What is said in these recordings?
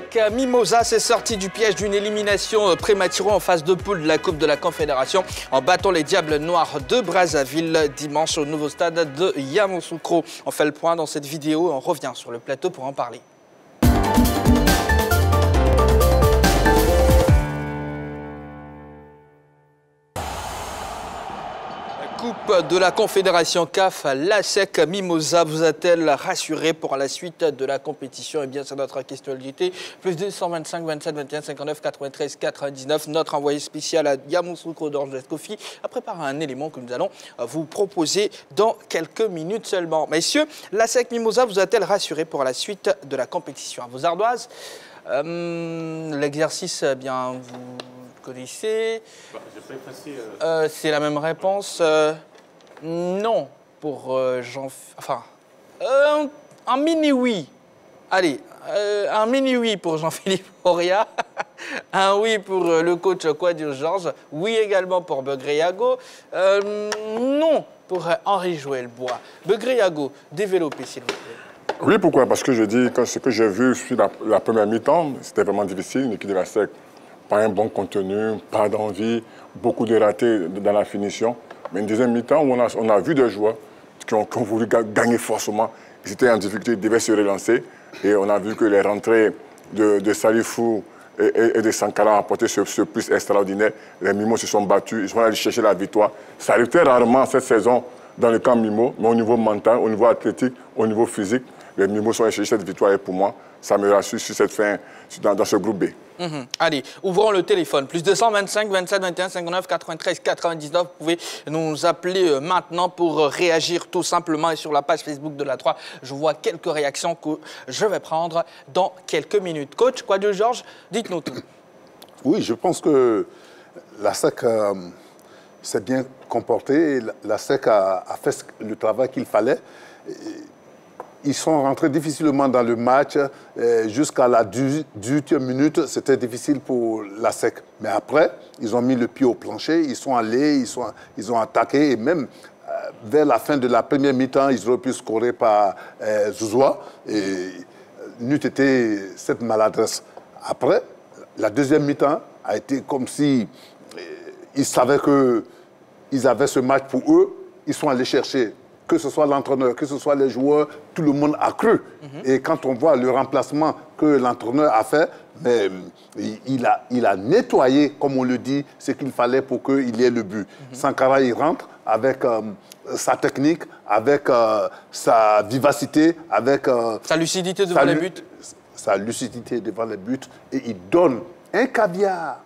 SEC Mimosa s'est sorti du piège d'une élimination prématurée en phase de poule de la Coupe de la Confédération en battant les Diables Noirs de Brazzaville dimanche au nouveau stade de Yamoussoukro. On fait le point dans cette vidéo et on revient sur le plateau pour en parler. Coupe de la Confédération CAF, la SEC Mimosa vous a-t-elle rassuré pour la suite de la compétition? Eh bien, c'est notre actualité. Plus 225 27 21 59 93 99. Notre envoyé spécial à Yamoussoukro d'Orange Coffee a préparé un élément que nous allons vous proposer dans quelques minutes seulement. Messieurs, la SEC Mimosa vous a-t-elle rassuré pour la suite de la compétition? À vos ardoises, l'exercice, eh bien, vous connaissez. C'est la même réponse. Non, pour Jean... Enfin, un mini-oui. Allez, un mini-oui pour Jean-Philippe Auria. Un oui pour le coach Kouadio Georges. Oui également pour Begré-Yago. Non pour Henri-Joël Bois. Begré-Yago, développez s'il vous plaît. Oui, pourquoi? Parce que je dis que ce que j'ai vu sur la première mi-temps, c'était vraiment difficile. Une équipe de la SEC, pas un bon contenu, pas d'envie, beaucoup de ratés dans la finition. Mais une deuxième mi-temps où on a vu des joueurs qui ont voulu gagner forcément. Ils étaient en difficulté, ils devaient se relancer. Et on a vu que les rentrées de Salifou et de Sankara ont apporté ce plus extraordinaire. Les Mimos se sont battus, ils sont allés chercher la victoire. Ça arrive très rarement cette saison dans le camp Mimo, mais au niveau mental, au niveau athlétique, au niveau physique, les Mimos sont allés chercher cette victoire. Et pour moi, ça me rassure sur cette fin, dans ce groupe B. Allez, ouvrons le téléphone. Plus 225 27 21 59 93 99. Vous pouvez nous appeler maintenant pour réagir tout simplement. Et sur la page Facebook de la 3, je vois quelques réactions que je vais prendre dans quelques minutes. Coach Kouadio Georges, dites-nous tout. Oui, je pense que la SEC s'est bien comportée. La SEC a fait le travail qu'il fallait. Ils sont rentrés difficilement dans le match. Jusqu'à la 18e minute, c'était difficile pour la SEC. Mais après, ils ont mis le pied au plancher, ils sont allés, ils ont attaqué. Et même vers la fin de la première mi-temps, ils auraient pu scorer par Zouzoua. Et n'eût été cette maladresse. Après, la deuxième mi-temps a été comme si ils savaient qu'ils avaient ce match pour eux. Ils sont allés chercher. Que ce soit l'entraîneur, que ce soit les joueurs, tout le monde a cru. Et quand on voit le remplacement que l'entraîneur a fait, mais il a nettoyé, comme on le dit, ce qu'il fallait pour qu'il y ait le but. Sankara, il rentre avec sa technique, avec sa vivacité, avec... sa lucidité devant les buts. Sa lucidité devant les buts. Et il donne un caviar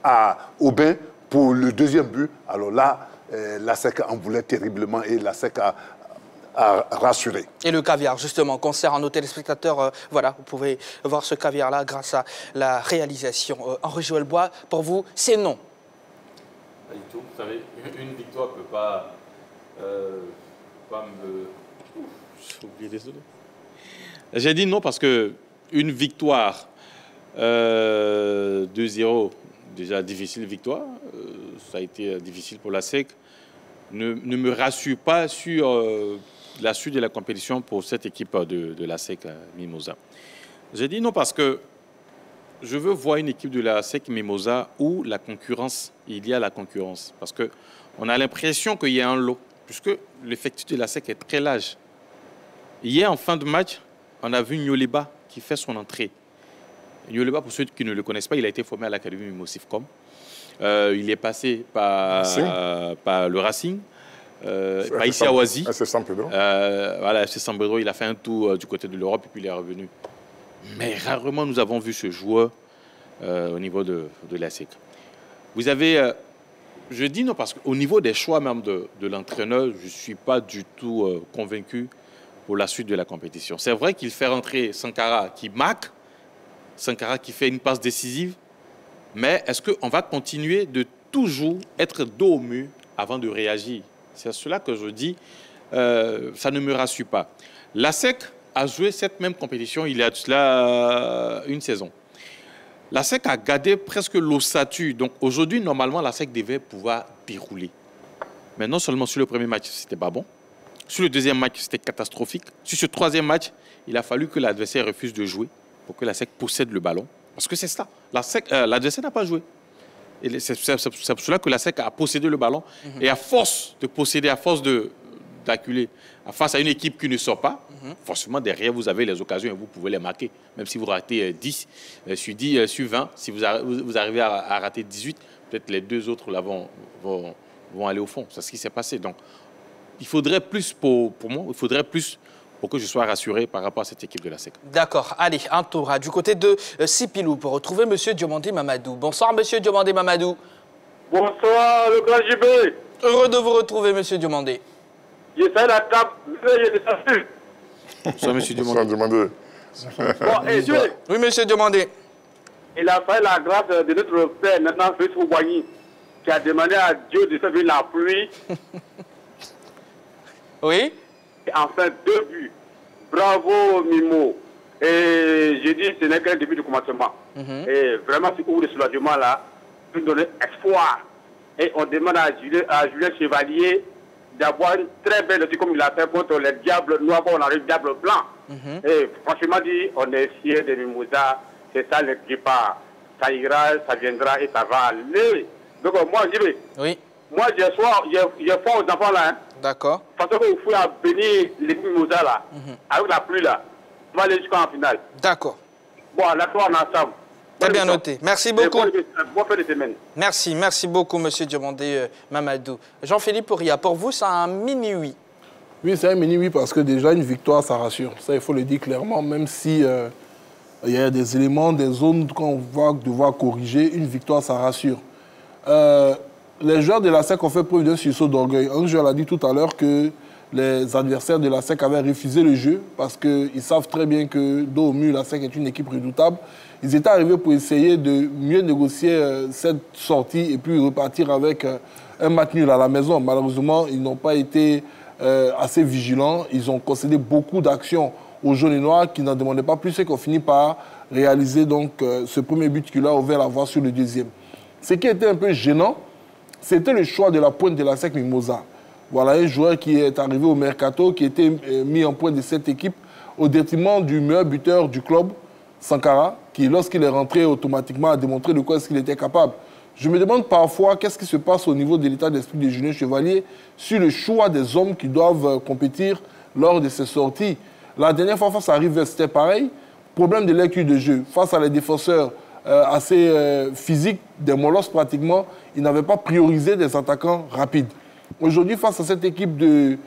à Aubin pour le deuxième but. Alors là... la SEC en voulait terriblement et la SEC a rassuré. Et le caviar, justement, concert à nos téléspectateurs, voilà, vous pouvez voir ce caviar-là grâce à la réalisation. Henri-Joël Bois, pour vous, c'est non? Pas du tout. Vous savez, une victoire ne peut pas me... J'ai oublié, désolé. J'ai dit non parce que une victoire 2-0, déjà difficile victoire, ça a été difficile pour la SEC, ne me rassure pas sur la suite de la compétition pour cette équipe de la SEC Mimosa. J'ai dit non parce que je veux voir une équipe de la SEC Mimosa où il y a la concurrence. Parce qu'on a l'impression qu'il y a un lot, puisque l'effectif de la SEC est très large. Hier, en fin de match, on a vu Nyoleba qui fait son entrée. Nyoleba, pour ceux qui ne le connaissent pas, il a été formé à l'Académie Mimosifcom. Il est passé par le Racing, par ici à Oasis. C'est San Pedro. Voilà, c'est San Pedro. Il a fait un tour du côté de l'Europe et puis il est revenu. Mais rarement nous avons vu ce joueur au niveau de la SEC. Vous avez... je dis non parce qu'au niveau des choix même de l'entraîneur, je ne suis pas du tout convaincu pour la suite de la compétition. C'est vrai qu'il fait rentrer Sankara qui marque, Sankara qui fait une passe décisive, mais est-ce qu'on va continuer de toujours être dos au mur avant de réagir? C'est cela que je dis, ça ne me rassure pas. La SEC a joué cette même compétition il y a de cela une saison. La SEC a gardé presque l'ossature. Donc aujourd'hui, normalement, la SEC devait pouvoir dérouler. Mais non seulement sur le premier match, c'était pas bon. Sur le deuxième match, c'était catastrophique. Sur ce troisième match, il a fallu que l'adversaire refuse de jouer pour que la SEC possède le ballon. Parce que c'est ça. L'adversaire n'a pas joué. Et c'est pour cela que la SEC a possédé le ballon. Et à force de posséder, à force d'acculer, face à une équipe qui ne sort pas, forcément, derrière, vous avez les occasions et vous pouvez les marquer. Même si vous ratez 10 sur 10, sur 20, si vous arrivez à rater 18, peut-être les deux autres là, vont aller au fond. C'est ce qui s'est passé. Donc, il faudrait plus, pour moi, il faudrait plus pour que je sois rassuré par rapport à cette équipe de la SEC. D'accord. Allez, un tour du côté de Sipilou pour retrouver M. Diomandé Mamadou. Bonsoir, M. Diomandé Mamadou. Bonsoir, le grand JB. Heureux de vous retrouver, M. Diomandé. J'ai fait la table, j'ai descendu. Bonsoir, M. Diomandé. Bon, et Dieu, Oui, M. Diomandé. il a fait la grâce de notre père, maintenant, Félix Oubouagny, qui a demandé à Dieu de faire venir la pluie. Oui. Et enfin, 2 buts. Bravo, Mimo. Et j'ai dit, ce n'est qu'un début de commencement. Et vraiment, c'est où le soulagement là, nous donner espoir. Et on demande à Julien Chevalier d'avoir une très belle aussi comme il a fait contre les diables noirs, on arrive diable blanc. Et franchement dit, on est fiers de Mimouza. C'est ça le départ. Ça ira, ça viendra et ça va aller. Donc moi, j'y vais. Oui. Moi, j'ai foi aux enfants là. Hein. D'accord. Parce qu'il faut bénir les Mimouza là, avec la pluie là. On va aller jusqu'en finale. D'accord. Bon, là, toi, on est ensemble. Très bien noté. Merci beaucoup. Bonne fin de semaine. Merci beaucoup, M. Diomandé Mamadou. Jean-Philippe Ouria, pour vous, c'est un mini-oui. Oui, c'est un mini-oui parce que déjà, une victoire, ça rassure. Ça, il faut le dire clairement, même si il y a des éléments, des zones qu'on va devoir corriger, une victoire, ça rassure. Les joueurs de la SEC ont fait preuve d'un sursaut d'orgueil. Un joueur l'a dit tout à l'heure que les adversaires de la SEC avaient refusé le jeu parce qu'ils savent très bien que, dos au mur, la SEC est une équipe redoutable. Ils étaient arrivés pour essayer de mieux négocier cette sortie et puis repartir avec un match nul à la maison. Malheureusement, ils n'ont pas été assez vigilants. Ils ont concédé beaucoup d'actions aux jaunes et noirs qui n'en demandaient pas plus et qu'on finit par réaliser donc, ce premier but qui leur a ouvert la voie sur le deuxième. Ce qui était un peu gênant, c'était le choix de la pointe de la SEC Mimosa. Voilà un joueur qui est arrivé au Mercato, qui était mis en pointe de cette équipe au détriment du meilleur buteur du club, Sankara, qui, lorsqu'il est rentré automatiquement, a démontré de quoi est-ce qu'il était capable. Je me demande parfois qu'est-ce qui se passe au niveau de l'état d'esprit de Julien Chevalier sur le choix des hommes qui doivent compétir lors de ces sorties. La dernière fois, face à River, c'était pareil. Problème de lecture de jeu. Face à les défenseurs assez physiques, des molosses pratiquement, ils n'avaient pas priorisé des attaquants rapides. Aujourd'hui, face à cette équipe des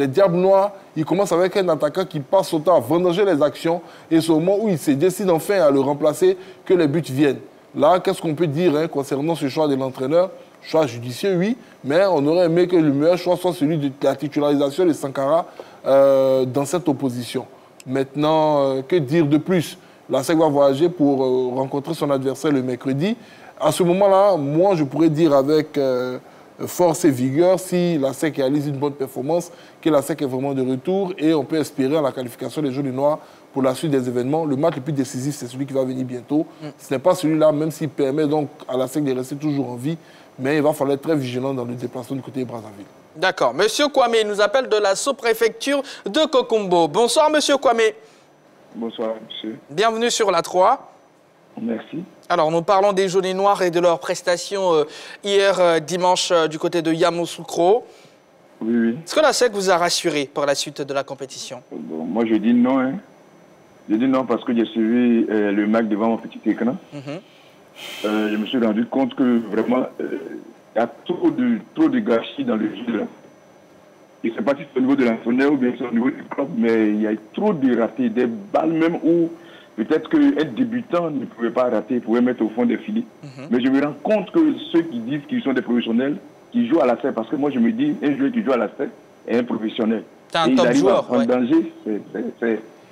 Diables Noirs, il commence avec un attaquant qui passe son temps à vendanger les actions et c'est au moment où il se décide enfin à le remplacer que les buts viennent. Là, qu'est-ce qu'on peut dire concernant ce choix de l'entraîneur? Choix judicieux, oui, mais on aurait aimé que le meilleur choix soit celui de la titularisation de Sankara dans cette opposition. Maintenant, que dire de plus? La SEC va voyager pour rencontrer son adversaire le mercredi. À ce moment-là, moi, je pourrais dire avec force et vigueur, si la SEC réalise une bonne performance, que la SEC est vraiment de retour et on peut espérer à la qualification des Jaunes et Noirs pour la suite des événements. Le match le plus décisif, c'est celui qui va venir bientôt. Ce n'est pas celui-là, même s'il permet donc à la SEC de rester toujours en vie, mais il va falloir être très vigilant dans le déplacement du côté de Brazzaville. D'accord. Monsieur Kwame nous appelle de la sous-préfecture de Kokombo. Bonsoir, monsieur Kwame. Bonsoir, monsieur. Bienvenue sur la 3. Merci. Alors, nous parlons des Jaunes et Noirs et de leurs prestations hier dimanche du côté de Yamoussoukro. Oui, oui. Est-ce que la SEC vous a rassuré pour la suite de la compétition? Bon, moi, je dis non. Hein. Je dis non parce que j'ai suivi le match devant mon petit écran. Je me suis rendu compte que vraiment, il y a trop de gâchis dans le jeu. Là. Je ne sais pas si c'est au niveau de l'entraîneur ou bien c'est au niveau du club, mais il y a trop de ratés. Des balles même où peut-être qu'un débutant ne pouvait pas rater, il pouvait mettre au fond des filets. Mais je me rends compte que ceux qui disent qu'ils sont des professionnels, qui jouent à la SEC, parce que moi je me dis, un joueur qui joue à la SEC est un professionnel. C'est un top joueur. En danger,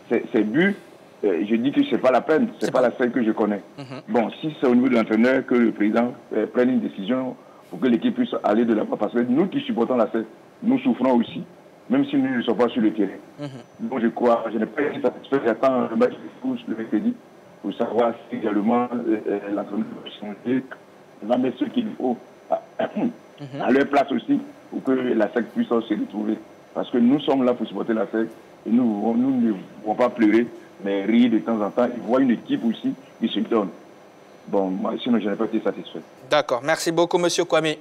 c'est but. Je dis que ce n'est pas la peine, ce n'est pas la SEC que je connais. Bon, si c'est au niveau de l'entraîneur que le président prenne une décision pour que l'équipe puisse aller de l'avant, parce que nous qui supportons la SEC, nous souffrons aussi, même si nous ne sommes pas sur le terrain. Donc je crois, je n'ai pas été satisfait, j'attends le match de foot le mercredi pour savoir si également l'entraîneur va changer, va mettre ce qu'il faut à leur place aussi pour que la SEC puisse se retrouver. Parce que nous sommes là pour supporter la SEC et nous ne vont pas pleurer mais rire de temps en temps. Il voit une équipe aussi qui se donne. Bon, moi, sinon, je n'ai pas été satisfait. D'accord. Merci beaucoup, Monsieur Kwame.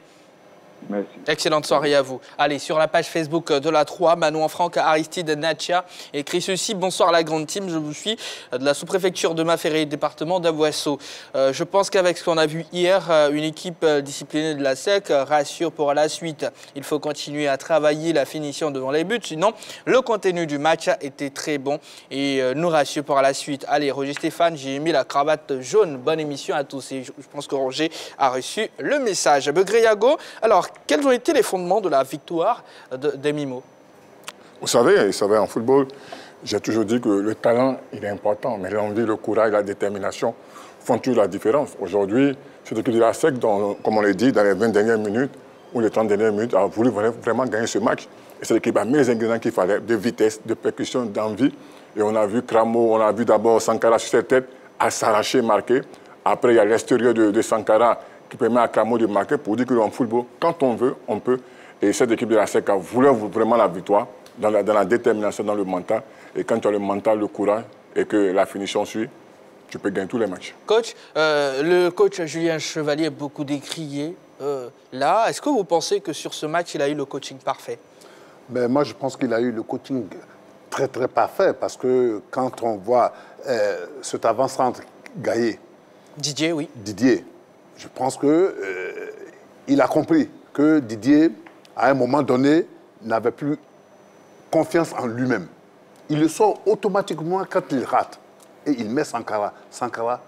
Merci. Excellente soirée à vous. Allez, sur la page Facebook de la 3, Manon Franck, Aristide Natia écrit ceci. Bonsoir la grande team, je vous suis de la sous-préfecture de Maféré, département d'Aboisseau. Je pense qu'avec ce qu'on a vu hier, une équipe disciplinée de la SEC rassure pour la suite. Il faut continuer à travailler la finition devant les buts, sinon le contenu du match était très bon et nous rassure pour la suite. Allez, Roger Stéphane, j'ai mis la cravate jaune. Bonne émission à tous et je pense que Roger a reçu le message. Begreyago, alors, quels ont été les fondements de la victoire des Mimos? Vous savez, en football, j'ai toujours dit que le talent, il est important, mais l'envie, le courage, la détermination font toujours la différence. Aujourd'hui, cette équipe de la SEC, comme on l'a dit, dans les 20 dernières minutes ou les 30 dernières minutes, a voulu vraiment gagner ce match. Et cette équipe a mis les ingrédients qu'il fallait, de vitesse, de percussion, d'envie. Et on a vu Cramo, on a vu d'abord Sankara sur cette tête, à s'arracher, marquer. Après, il y a l'extérieur de Sankara, qui permet à Cramo de marquer pour dire que dans le football, quand on veut, on peut. Et cette équipe de la SEC a voulu vraiment la victoire, dans la détermination, dans le mental. Et quand tu as le mental, le courage, et que la finition suit, tu peux gagner tous les matchs. Coach, le coach Julien Chevalier a beaucoup décrié. Là, est-ce que vous pensez que sur ce match, il a eu le coaching parfait? Mais moi, je pense qu'il a eu le coaching très, très parfait. Parce que quand on voit cet avant-centre Gaillé... Didier, oui. Didier. Je pense qu'il a compris que Didier, à un moment donné, n'avait plus confiance en lui-même. Il le sort automatiquement quand il rate. Et il met Sankara. Sankara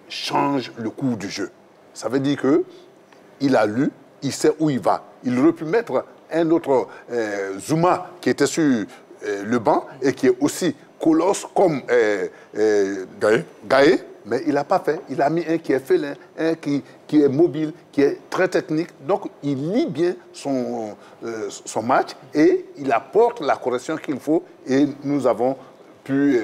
change le cours du jeu. Ça veut dire qu'il a lu, il sait où il va. Il aurait pu mettre un autre Zouma qui était sur le banc et qui est aussi colosse comme Gaé. Mais il n'a pas fait. Il a mis un qui est félin, un qui est mobile, qui est très technique. Donc, il lit bien son match et il apporte la correction qu'il faut. Et nous avons pu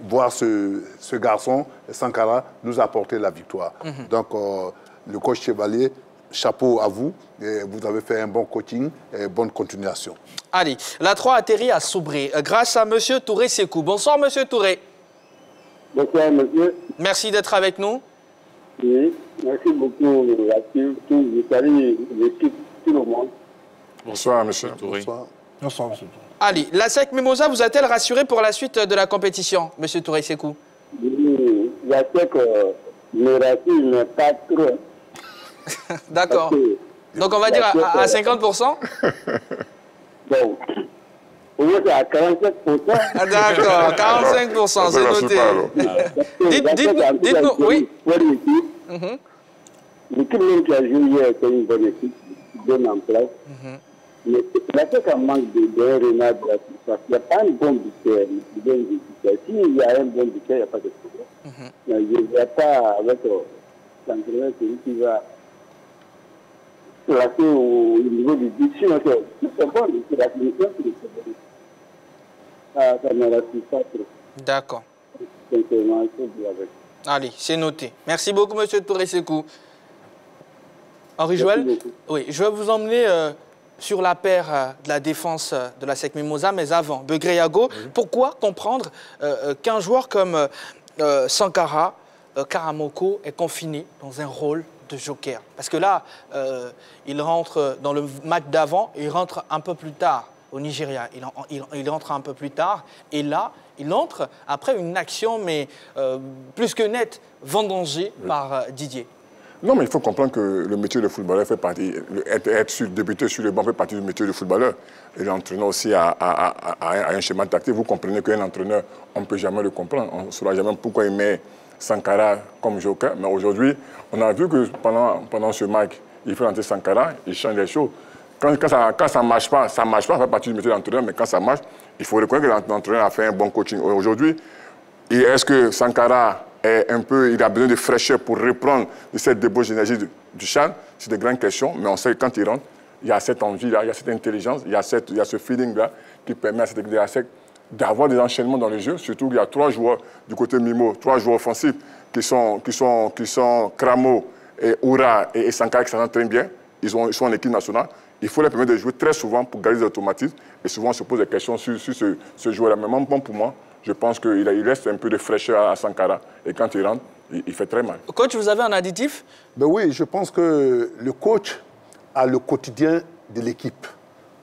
voir ce garçon, Sankara, nous apporter la victoire. Donc, le coach Chevalier, chapeau à vous. Et vous avez fait un bon coaching et bonne continuation. Allez, la 3 atterrit à Soubré grâce à M. Touré Sekou. Bonsoir, M. Touré. Bonsoir, monsieur. Merci d'être avec nous. Oui, merci beaucoup à tous. Je salue l'équipe, tout le monde. Bonsoir, monsieur. Touré. Bonsoir, monsieur Touré. Allez, la SEC Mimosa vous a-t-elle rassuré pour la suite de la compétition, M. Touré Sekou? Oui, la SEC me rassure, mais pas trop. D'accord. Donc on va dire à 50%. Bon. Au moins, c'est à 47%. Ah, d'accord, 45%, c'est noté. Dites-nous, oui. L'équipe même qui a joué hier, c'est une bonne équipe, bien en place. Mais la SEC a manque de Renard, parce qu'il n'y a pas un bon buteur. S'il y a un bon buteur, il n'y a pas de problème. Mais je ne vois pas avec l'entraîneur qui va placer au niveau du but. Sinon, c'est bon, c'est la finition qui est bonne. Ça ne rassure pas trop. D'accord. Allez, c'est noté. Merci beaucoup, M. Touré Sekou. Henri Joël, oui, je vais vous emmener sur la paire de la défense de la SEC Mimosa, mais avant, Begreyago, pourquoi comprendre qu'un joueur comme Sankara, Karamoko, est confiné dans un rôle de joker? Parce que là, il rentre dans le match d'avant, il rentre un peu plus tard au Nigeria. Il rentre un peu plus tard. Et là, il entre après une action, mais plus que nette, vendangée par Didier. Non, mais il faut comprendre que le métier de footballeur fait partie, débuter sur le banc fait partie du métier de footballeur. Et l'entraîneur aussi a un schéma tactique. Vous comprenez qu'un entraîneur, on ne peut jamais le comprendre. On ne saura jamais pourquoi il met Sankara comme joker. Mais aujourd'hui, on a vu que pendant ce match, il fait entrer Sankara, il change les choses. Quand ça ne marche pas, ça fait partie du métier de l'entraîneur, mais quand ça marche, il faut reconnaître que l'entraîneur a fait un bon coaching. Aujourd'hui, est-ce que Sankara il a besoin de fraîcheur pour reprendre de cette débauche d'énergie du Chan? C'est des grandes questions, mais on sait que quand il rentre, il y a cette envie-là, il y a cette intelligence, il y a ce feeling-là qui permet à cette équipe de la SEC d'avoir des enchaînements dans le jeu. Surtout qu'il y a 3 joueurs du côté Mimo, 3 joueurs offensifs qui sont Cramo, et Oura et Sankara qui s'entraînent bien. Ils sont en équipe nationale. Il faut les permettre de jouer très souvent pour garder des automatismes. Et souvent, on se pose des questions sur ce joueur-là. Mais même pour moi, je pense qu'il laisse un peu de fraîcheur à Sankara. Et quand il rentre, il fait très mal. Coach, vous avez un additif? Ben oui, je pense que le coach a le quotidien de l'équipe.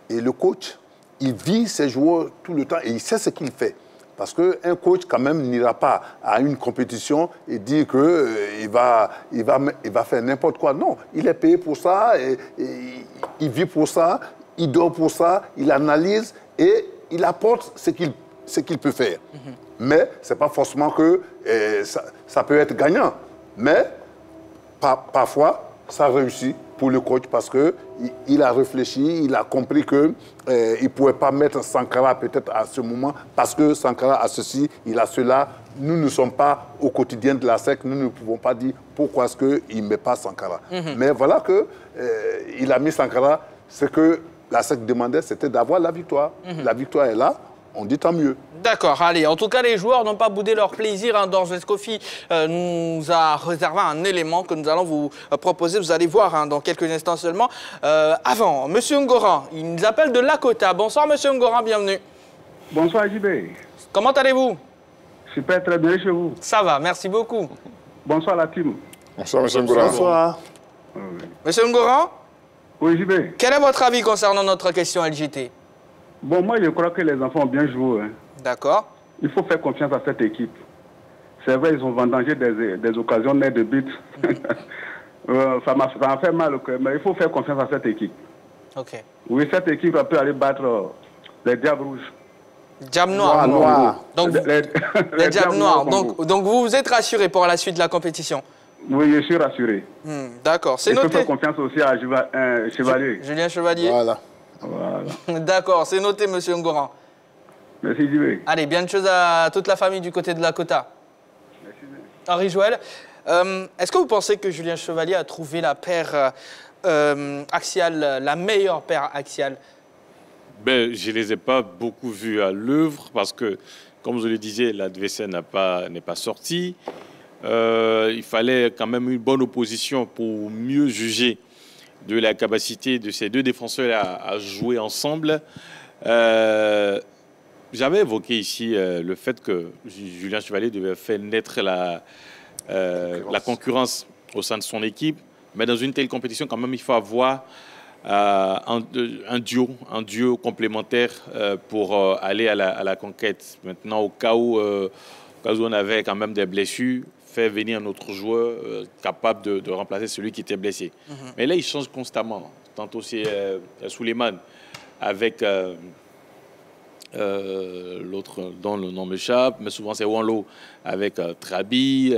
Et le coach, il vit ses joueurs tout le temps et il sait ce qu'il fait. Parce qu'un coach, quand même, n'ira pas à une compétition et dire qu'il va faire n'importe quoi. Non, il est payé pour ça, et il vit pour ça, il dort pour ça, il analyse et il apporte ce qu'il peut faire. Mais ce n'est pas forcément que ça peut être gagnant. Mais parfois, ça réussit pour le coach parce qu'il a réfléchi, il a compris qu'il ne pouvait pas mettre Sankara peut-être à ce moment parce que Sankara a ceci, il a cela. Nous ne sommes pas au quotidien de la SEC, nous ne pouvons pas dire pourquoi est-ce qu'il ne met pas Sankara. Mais voilà qu'il a mis Sankara, ce que la SEC demandait, c'était d'avoir la victoire. La victoire est là. On dit tant mieux. D'accord, allez. En tout cas, les joueurs n'ont pas boudé leur plaisir. Hein. Dorjes Kofi nous a réservé un élément que nous allons vous proposer. Vous allez voir hein, dans quelques instants seulement. Avant, M. Ngoran, il nous appelle de Lakota. Bonsoir, M. Ngoran, bienvenue. Bonsoir, JB. Comment allez-vous? Super, très bien chez vous. Ça va, merci beaucoup. Bonsoir, la team. Bonsoir, M. Ngoran. Bonsoir. M. Ngoran? Oui, JB. Quel est votre avis concernant notre question LGT? Bon, moi, je crois que les enfants ont bien joué. Hein. D'accord. Il faut faire confiance à cette équipe. C'est vrai, ils ont vendangé des occasions nettes de buts. Ça m'a fait mal au cœur, mais il faut faire confiance à cette équipe. Ok. Oui, cette équipe peut aller battre les Diables Rouges. Diables Noirs. Noir. Donc, les Diables Noirs. Donc, vous vous êtes rassuré pour la suite de la compétition? Oui, je suis rassuré. D'accord, c'est noté. Il faut noté. faire confiance aussi à Chevalier. Julien Chevalier. Voilà. Voilà. D'accord, c'est noté, M. Ngoran. Merci, JB. Allez, bien de choses à toute la famille du côté de Lakota. Merci. Henri Joël, est-ce que vous pensez que Julien Chevalier a trouvé la paire axiale, la meilleure paire axiale? Ben, je ne les ai pas beaucoup vus à l'œuvre parce que, comme je le disais, l'adversaire n'est pas sorti. Il fallait quand même une bonne opposition pour mieux juger de la capacité de ces deux défenseurs à jouer ensemble. J'avais évoqué ici le fait que Julien Chevalier devait faire naître la concurrence au sein de son équipe. Mais dans une telle compétition, quand même, il faut avoir un duo complémentaire pour aller à la conquête. Maintenant, au cas où on avait quand même des blessures, faire venir un autre joueur capable de remplacer celui qui était blessé. Mais là, il change constamment. Tantôt, c'est Souleymane avec l'autre dont le nom m'échappe, mais souvent c'est Wanlo avec Trabi.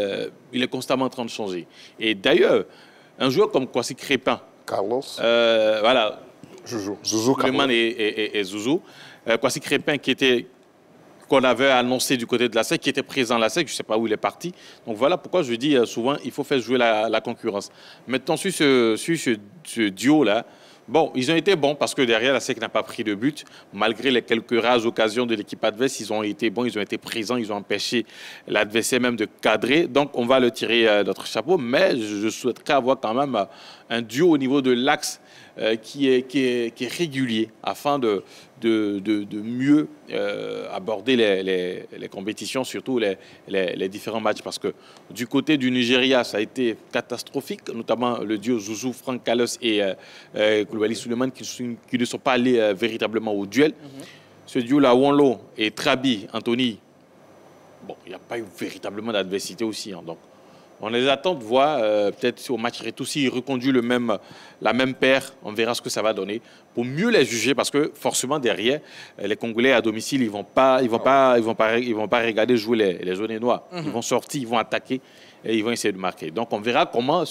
Il est constamment en train de changer. Et d'ailleurs, un joueur comme Kwasi Crépin, Carlos. voilà, Zouzou. Souleymane et Zouzou. Kwasi Crépin qu'on avait annoncé du côté de la SEC, qui était présent à la SEC, je ne sais pas où il est parti. Donc voilà pourquoi je dis souvent, il faut faire jouer la concurrence. Maintenant, sur ce duo-là, bon, ils ont été bons parce que derrière, la SEC n'a pas pris de but. Malgré les quelques rares occasions de l'équipe adverse, ils ont été bons, ils ont été présents, ils ont empêché l'adversaire même de cadrer. Donc, on va le tirer notre chapeau. Mais je souhaiterais avoir quand même un duo au niveau de l'axe qui est régulier afin de mieux aborder les compétitions, surtout les différents matchs. Parce que du côté du Nigeria, ça a été catastrophique, notamment le duo Zouzou, Franck Kalos et Koulibaly Souleymane qui ne sont pas allés véritablement au duel. Ce duo-là, Wanlo et Trabi, Anthony, bon, il n'y a pas eu véritablement d'adversité aussi. Hein, donc, on les attend de voir, peut-être au match retour, s'ils reconduisent la même paire, on verra ce que ça va donner, pour mieux les juger, parce que forcément derrière, les Congolais à domicile, ils vont pas regarder jouer les zones noires. Ils vont sortir, ils vont attaquer et ils vont essayer de marquer. Donc on verra comment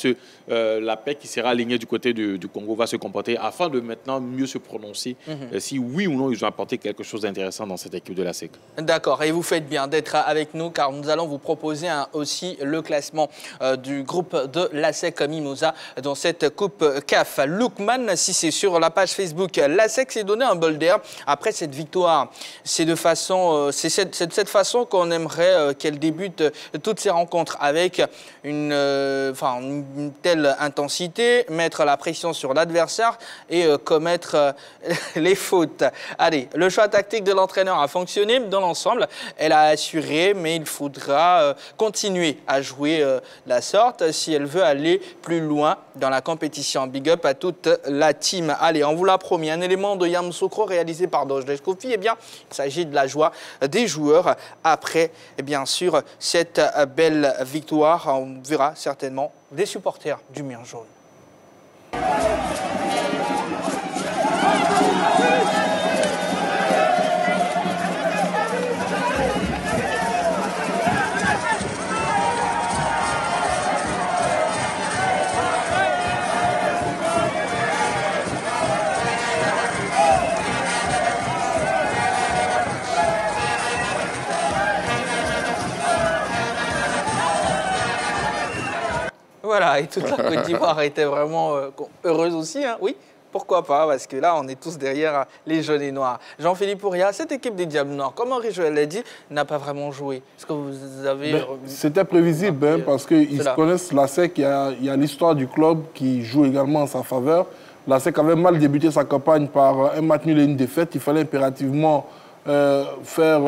la paire qui sera alignée du côté du Congo va se comporter, afin de maintenant mieux se prononcer si oui ou non ils ont apporté quelque chose d'intéressant dans cette équipe de la SEC. D'accord, et vous faites bien d'être avec nous car nous allons vous proposer aussi le classement du groupe de l'ASEC Mimosa dans cette Coupe CAF. Lookman, si c'est sur la page Facebook, l'ASEC s'est donné un bol d'air après cette victoire. C'est de cette façon qu'on aimerait qu'elle débute toutes ces rencontres, avec une telle intensité, mettre la pression sur l'adversaire et commettre les fautes. Allez, le choix tactique de l'entraîneur a fonctionné dans l'ensemble. Elle a assuré, mais il faudra continuer à jouer la sorte si elle veut aller plus loin dans la compétition. Big up à toute la team. Allez, on vous l'a promis, un élément de Yamoussoukro réalisé par Dojdesh Kofi. Eh bien, il s'agit de la joie des joueurs après, bien sûr, cette belle victoire. On verra certainement des supporters du Mur Jaune. Voilà, et toute la Côte d'Ivoire était vraiment heureuse aussi, hein. Oui, pourquoi pas, parce que là, on est tous derrière les jaunes et noirs. Jean-Philippe Ouria, cette équipe des Diables Noirs, comme Henri-Joël l'a dit, n'a pas vraiment joué. Est-ce que vous avez... C'était prévisible, parce qu'ils connaissent l'ASEC, il y a l'histoire du club qui joue également en sa faveur. L'ASEC avait mal débuté sa campagne par un match nul et une défaite. Il fallait impérativement faire,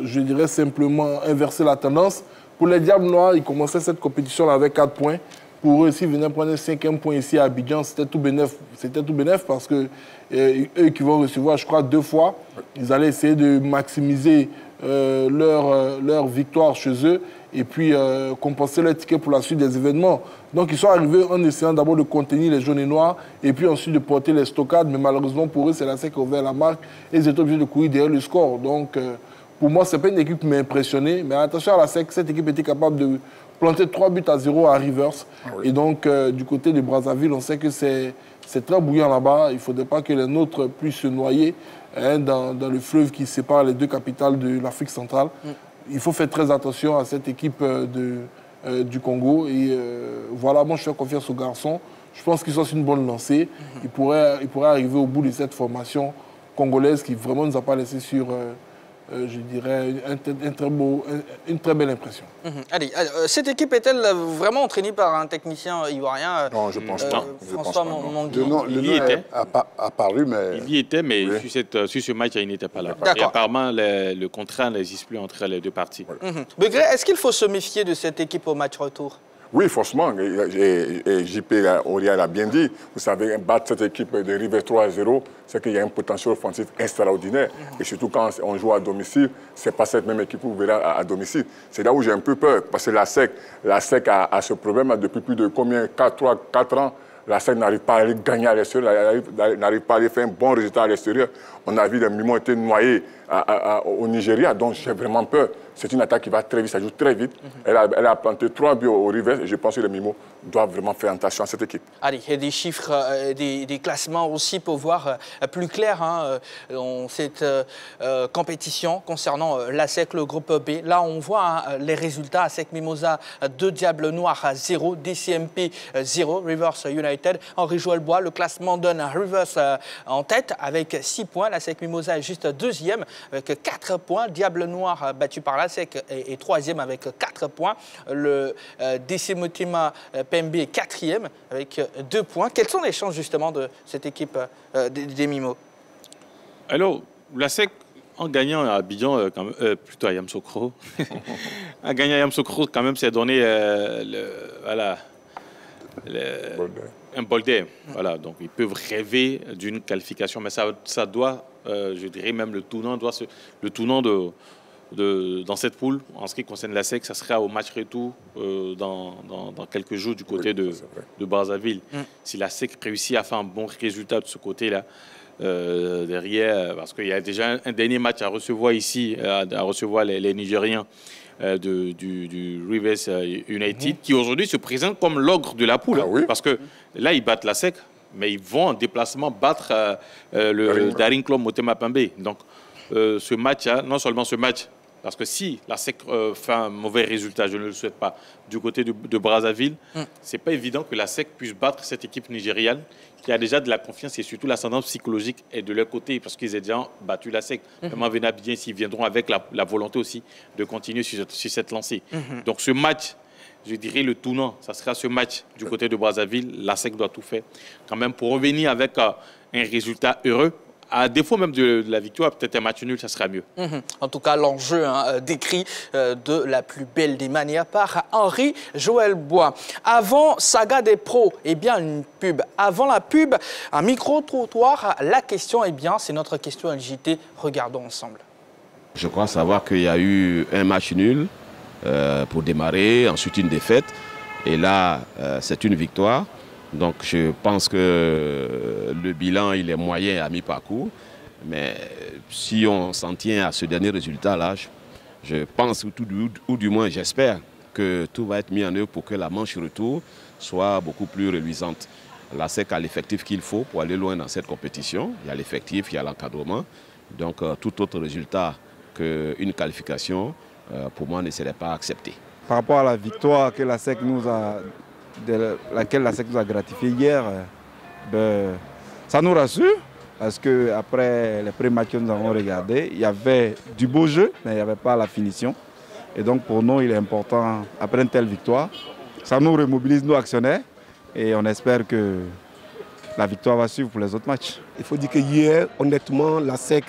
je dirais simplement, inverser la tendance. Pour les Diables Noirs, ils commençaient cette compétition avec 4 points. Pour eux, s'ils venaient prendre un 5e point ici à Abidjan, c'était tout bénef parce que eux qui vont recevoir, je crois, 2 fois, ils allaient essayer de maximiser leur victoire chez eux et puis compenser leur ticket pour la suite des événements. Donc ils sont arrivés en essayant d'abord de contenir les jaunes et noirs et puis ensuite de porter les stockades. Mais malheureusement pour eux, c'est l'ASEC qui a ouvert la marque et ils étaient obligés de courir derrière le score. Donc pour moi, ce n'est pas une équipe qui m'a impressionné. Mais attention à l'ASEC, cette équipe était capable de planter 3-0 à Rivers. Ah oui. Et donc, du côté de Brazzaville, on sait que c'est très bouillant là-bas. Il ne faudrait pas que les nôtres puissent se noyer dans le fleuve qui sépare les 2 capitales de l'Afrique centrale. Il faut faire très attention à cette équipe du Congo. Et voilà, moi, je fais confiance aux garçons. Je pense qu'ils sont sur une bonne lancée. Ils pourraient arriver au bout de cette formation congolaise qui vraiment ne nous a pas laissé sur... je dirais, une très belle impression. Allez, cette équipe est-elle vraiment entraînée par un technicien ivoirien? Non, je pense pas. François Mangui. Le nom est apparu, mais... Il y était, mais oui. sur ce match, il n'était pas là. Et apparemment, le contrat n'existe plus entre les 2 parties. Begré, est-ce qu'il faut se méfier de cette équipe au match retour? Oui, forcément. Et JP Ouria l'a bien dit. Vous savez, battre cette équipe de River 3-0, c'est qu'il y a un potentiel offensif extraordinaire. Et surtout quand on joue à domicile, ce n'est pas cette même équipe que vous verrez à domicile. C'est là où j'ai un peu peur. Parce que l'ASEC a ce problème depuis plus de combien? 4 ans. L'ASEC n'arrive pas à aller gagner à l'extérieur, n'arrive pas à aller faire un bon résultat à l'extérieur. On a vu les Mimos été noyés au Nigeria, donc j'ai vraiment peur. C'est une attaque qui va très vite, ça joue très vite. Elle a planté 3 buts au Rivers et je pense que les Mimos doivent vraiment faire attention à cette équipe. Allez, il y a des chiffres, des classements aussi pour voir plus clair dans cette compétition concernant l'ASEC, le groupe B. Là, on voit les résultats. ASEC Mimosa 2, Diable Noir 0, DCMP 0, Rivers United. Henri-Joël Bois, le classement donne Rivers en tête avec 6 points. L'ASEC Mimosa est juste 2e avec 4 points. Diable Noir battu par l'ASEC est 3e avec 4 points. Le DC Motema PMB est 4e avec 2 points. Quelles sont les chances justement de cette équipe des Mimos? Alors, l'ASEC, en gagnant à Abidjan, plutôt à Yamoussoukro, en gagnant à Yamoussoukro, quand même, c'est donné un bol d'air. Voilà, donc ils peuvent rêver d'une qualification, mais ça doit, je dirais même le tournant dans cette poule, en ce qui concerne l'ASEC, ça sera au match retour dans quelques jours du côté de Brazzaville. Si l'ASEC réussit à faire un bon résultat de ce côté-là, derrière, parce qu'il y a déjà un dernier match à recevoir ici, à recevoir les Nigériens du Rivers United, qui aujourd'hui se présente comme l'ogre de la poule. Oui. Parce que là, ils battent l'ASEC, mais ils vont en déplacement battre le Daring Club Motema Pembe. Donc, ce match, non seulement ce match, Parce que si la SEC fait un mauvais résultat, je ne le souhaite pas, du côté de Brazzaville, ce n'est pas évident que la SEC puisse battre cette équipe nigériane qui a déjà de la confiance et surtout l'ascendance psychologique est de leur côté parce qu'ils ont déjà battu la SEC. Même Venab bien s'ils viendront avec la volonté aussi de continuer sur cette lancée. Donc ce match, je dirais le tournant, ça sera ce match du côté de Brazzaville. La SEC doit tout faire quand même pour revenir avec un résultat heureux. À défaut même de la victoire, peut-être un match nul, ça sera mieux. En tout cas, l'enjeu décrit de la plus belle des manières par Henri-Joël Bois. Avant Saga des pros, eh bien une pub. Avant la pub, un micro-trottoir. La question, eh bien, c'est notre question LJT. Regardons ensemble. Je crois savoir qu'il y a eu un match nul pour démarrer, ensuite une défaite. Et là, c'est une victoire. Donc je pense que le bilan il est moyen à mi-parcours. Mais si on s'en tient à ce dernier résultat-là, je pense, ou du moins j'espère, que tout va être mis en œuvre pour que la manche retour soit beaucoup plus reluisante. La SEC a l'effectif qu'il faut pour aller loin dans cette compétition. Il y a l'effectif, il y a l'encadrement. Donc tout autre résultat qu'une qualification, pour moi, ne serait pas accepté. Par rapport à la victoire que la SEC de laquelle la SEC nous a gratifié hier, ça nous rassure parce qu'après les premiers matchs que nous avons regardés, il y avait du beau jeu, mais il n'y avait pas la finition. Et donc pour nous, il est important, après une telle victoire, ça nous remobilise, nous actionnaires, et on espère que la victoire va suivre pour les autres matchs. Il faut dire que hier, honnêtement, la SEC,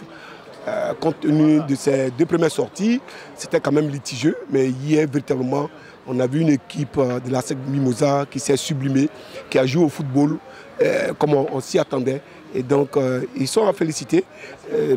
compte tenu de ses deux premières sorties, c'était quand même litigieux, mais hier, véritablement, on a vu une équipe de la SEC Mimosa qui s'est sublimée, qui a joué au football comme on s'y attendait. Et donc, ils sont à féliciter.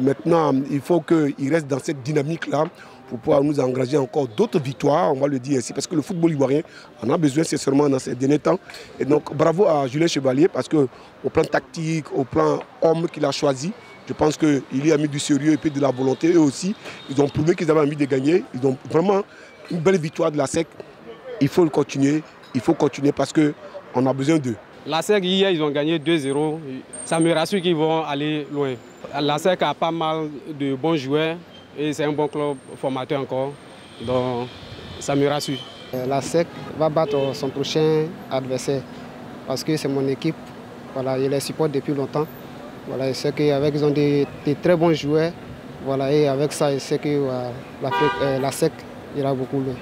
Maintenant, il faut qu'ils restent dans cette dynamique-là pour pouvoir nous engager encore d'autres victoires, on va le dire ici, parce que le football ivoirien en a besoin sincèrement dans ces derniers temps. Et donc, bravo à Julien Chevalier, parce qu'au plan tactique, au plan homme qu'il a choisi, je pense qu'il y a mis du sérieux et puis de la volonté. Eux aussi, ils ont prouvé qu'ils avaient envie de gagner. Ils ont vraiment une belle victoire de la SEC. Il faut le continuer, parce qu'on a besoin d'eux. La SEC, hier, ils ont gagné 2-0. Ça me rassure qu'ils vont aller loin. La SEC a pas mal de bons joueurs et c'est un bon club formateur encore. Donc, ça me rassure. La SEC va battre son prochain adversaire parce que c'est mon équipe. Voilà, je les supporte depuis longtemps. Voilà, je sais qu'avec ils ont des très bons joueurs. Voilà, et avec ça, je sais que la SEC ira beaucoup loin.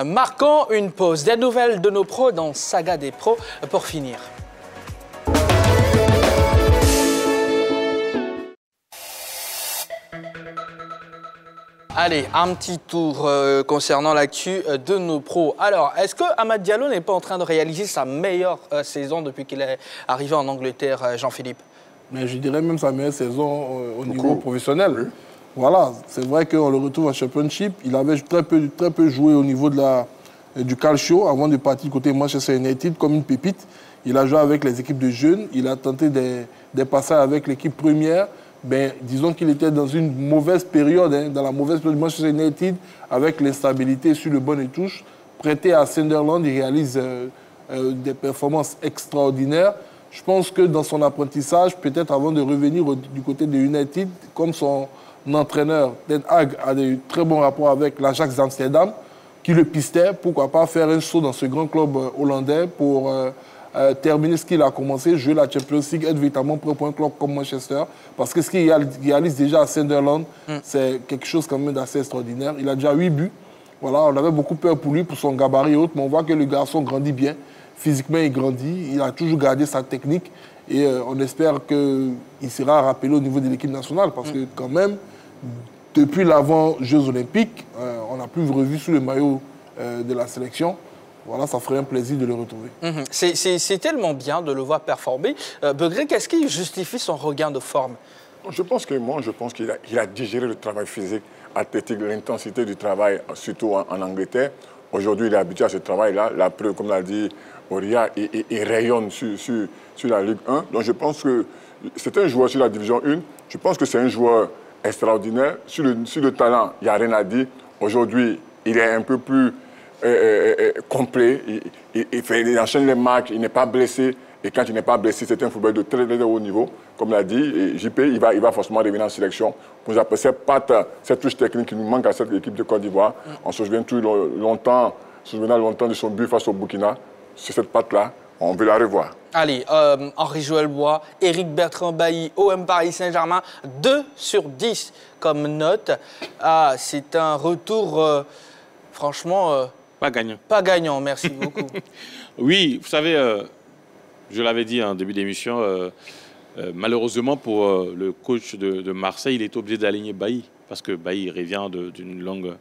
Marquons une pause. Des nouvelles de nos pros dans Saga des pros pour finir. Allez, un petit tour concernant l'actu de nos pros. Alors, est-ce que Amad Diallo n'est pas en train de réaliser sa meilleure saison depuis qu'il est arrivé en Angleterre, Jean-Philippe? Mais je dirais même sa meilleure saison au niveau professionnel. Oui. Voilà, c'est vrai qu'on le retrouve en Championship. Il avait très peu joué au niveau du calcio avant de partir côté Manchester United comme une pépite. Il a joué avec les équipes de jeunes. Il a tenté des passages avec l'équipe première. Ben, disons qu'il était dans une mauvaise période, dans la mauvaise période de Manchester United, avec l'instabilité sur le banc de touche. Prêté à Sunderland, il réalise des performances extraordinaires. Je pense que dans son apprentissage, peut-être avant de revenir du côté de United, comme son entraîneur, Ten Hag, a de très bons rapports avec l'Ajax d'Amsterdam, qui le pistait, pourquoi pas faire un saut dans ce grand club hollandais pour terminer ce qu'il a commencé, jouer la Champions League, être véritablement prêt pour un club comme Manchester. Parce que ce qu'il réalise déjà à Sunderland, c'est quelque chose quand même d'assez extraordinaire. Il a déjà 8 buts. Voilà, on avait beaucoup peur pour lui, pour son gabarit et autres, mais on voit que le garçon grandit bien. Physiquement, il grandit. Il a toujours gardé sa technique. Et on espère qu'il sera rappelé au niveau de l'équipe nationale. Parce que quand même, depuis l'avant-Jeux Olympiques, on n'a plus revu sous le maillot de la sélection. Voilà, ça ferait un plaisir de le retrouver. C'est tellement bien de le voir performer. Begré, qu'est-ce qui justifie son regain de forme? Je pense qu'il a digéré le travail physique, athlétique, l'intensité du travail, surtout en Angleterre. Aujourd'hui, il est habitué à ce travail-là. La preuve, comme l'a dit Auria, il rayonne sur la Ligue 1. Donc je pense que c'est un joueur sur la Division 1. Je pense que c'est un joueur extraordinaire. Sur le talent, il n'y a rien à dire. Aujourd'hui, il est un peu plus complet. Il enchaîne les matchs, il n'est pas blessé. Et quand il n'est pas blessé, c'est un football de très, très haut niveau. Comme l'a dit, JP, il va forcément revenir en sélection. Pour après cette patte, cette touche technique qui nous manque à cette équipe de Côte d'Ivoire. On se souvient longtemps de son but face au Burkina. C'est cette patte-là, on veut la revoir. Allez, Henri-Joël Bois, Éric Bertrand Bailly, OM Paris Saint-Germain, 2 sur 10 comme note. Ah, c'est un retour, franchement... pas gagnant. Pas gagnant, merci beaucoup. Oui, vous savez, je l'avais dit en début d'émission, malheureusement pour le coach de Marseille, il est obligé d'aligner Bailly. Parce que Bailly revient d'une longue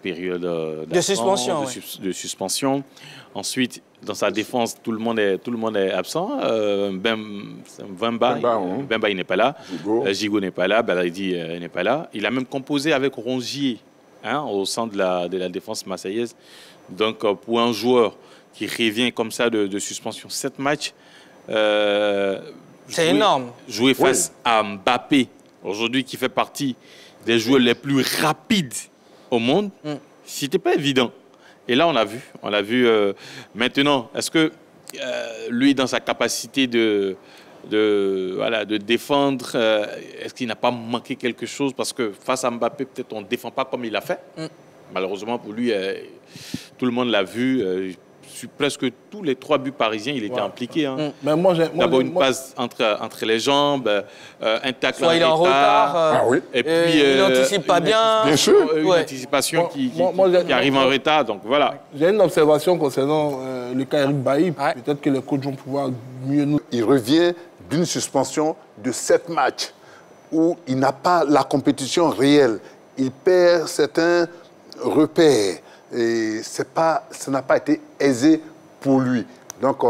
période de suspension. De suspension. Ensuite, dans sa défense, tout le monde est absent. Bemba, il n'est pas là. Gigot n'est pas là. Belredi n'est pas là. Il a même composé avec Rongier au sein de la défense marseillaise. Donc, pour un joueur qui revient comme ça de suspension, 7 matchs, c'est énorme. Jouer face à Mbappé, aujourd'hui, qui fait partie des joueurs les plus rapides au monde, c'était pas évident. Et là, on l'a vu. Maintenant, est-ce que lui, dans sa capacité de défendre, est-ce qu'il n'a pas manqué quelque chose? Parce que face à Mbappé, peut-être on ne défend pas comme il l'a fait. Malheureusement pour lui, tout le monde l'a vu. Sur presque tous les 3 buts parisiens, il était impliqué. D'abord une passe entre les jambes, un tacle il est en retard, et puis il n'anticipe pas bien. Bien sûr. Une anticipation qui arrive en retard. Donc voilà. J'ai une observation concernant le cas Eric Bailly. Peut-être que les coachs vont pouvoir mieux nous... Il revient d'une suspension de 7 matchs où il n'a pas la compétition réelle. Il perd certains repères. Et ça n'a pas été aisé pour lui. Donc,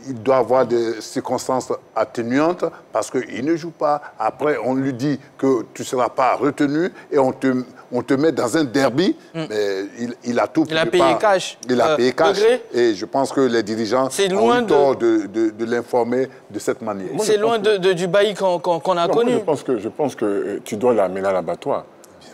il doit avoir des circonstances atténuantes parce qu'il ne joue pas. Après, on lui dit que tu ne seras pas retenu et on te met dans un derby. Mais il a tout. Il a payé cash. Il a payé cash. Et je pense que les dirigeants ont eu tort de l'informer de cette manière. C'est loin du Bailly qu'on a connu. Je pense que tu dois l'amener à l'abattoir.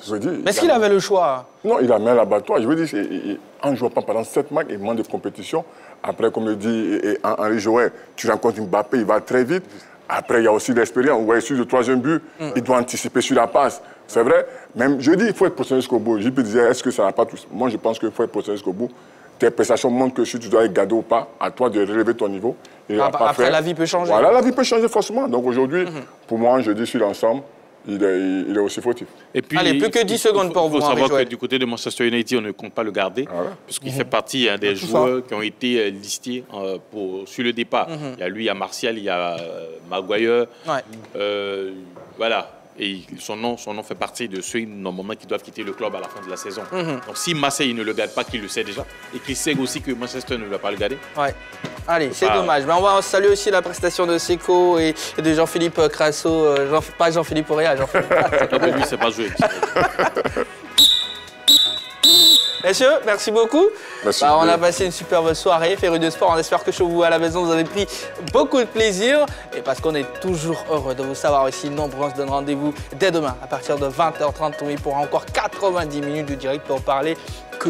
Mais est-ce qu'il avait le choix? Non, il a mis à l'abattoir. Je veux dire, en ne jouant pas pendant 7 matchs, il manque de compétition. Après, comme le dit Henri Joël, tu rencontres Mbappé, il va très vite. Après, il y a aussi l'expérience. Vous voyez, sur le 3e but, il doit anticiper sur la passe. C'est vrai. Même, je dis, il faut être professionnel jusqu'au bout. Je peux dire, est-ce que ça n'a pas tout... Moi, je pense qu'il faut être professionnel jusqu'au bout. Tes prestations montrent que si tu dois être gardé ou pas, à toi de relever ton niveau. Après, la vie peut changer. Voilà, la vie peut changer forcément. Donc aujourd'hui, pour moi, je dis sur l'ensemble, il est aussi fautif. Et puis, allez, plus que 10 secondes pour vous. Il faut savoir que du côté de Manchester United, on ne compte pas le garder, puisqu'il fait partie des joueurs qui ont été listés sur le départ. Il y a lui, il y a Martial, il y a Maguire. Voilà. Et son nom fait partie de ceux normalement qui doivent quitter le club à la fin de la saison. Donc si Marseille ne le garde pas, qu'il le sait déjà, et qu'il sait aussi que Manchester ne va pas le garder. Allez, c'est dommage. Mais on va saluer aussi la prestation de Seko et de Jean-Philippe Crasso. Pas Jean-Philippe Auréa, Jean-Philippe Crasso. Lui, c'est pas joué. Messieurs, merci beaucoup. Merci on a passé une superbe soirée, Férus de Sport. On espère que chez vous à la maison, vous avez pris beaucoup de plaisir. Et parce qu'on est toujours heureux de vous savoir aussi nombreux, on se donne rendez-vous dès demain à partir de 20h30 pour encore 90 minutes de direct pour parler que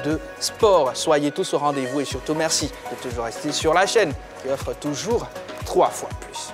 de sport. Soyez tous au rendez-vous et surtout merci de toujours rester sur la chaîne qui offre toujours 3 fois plus.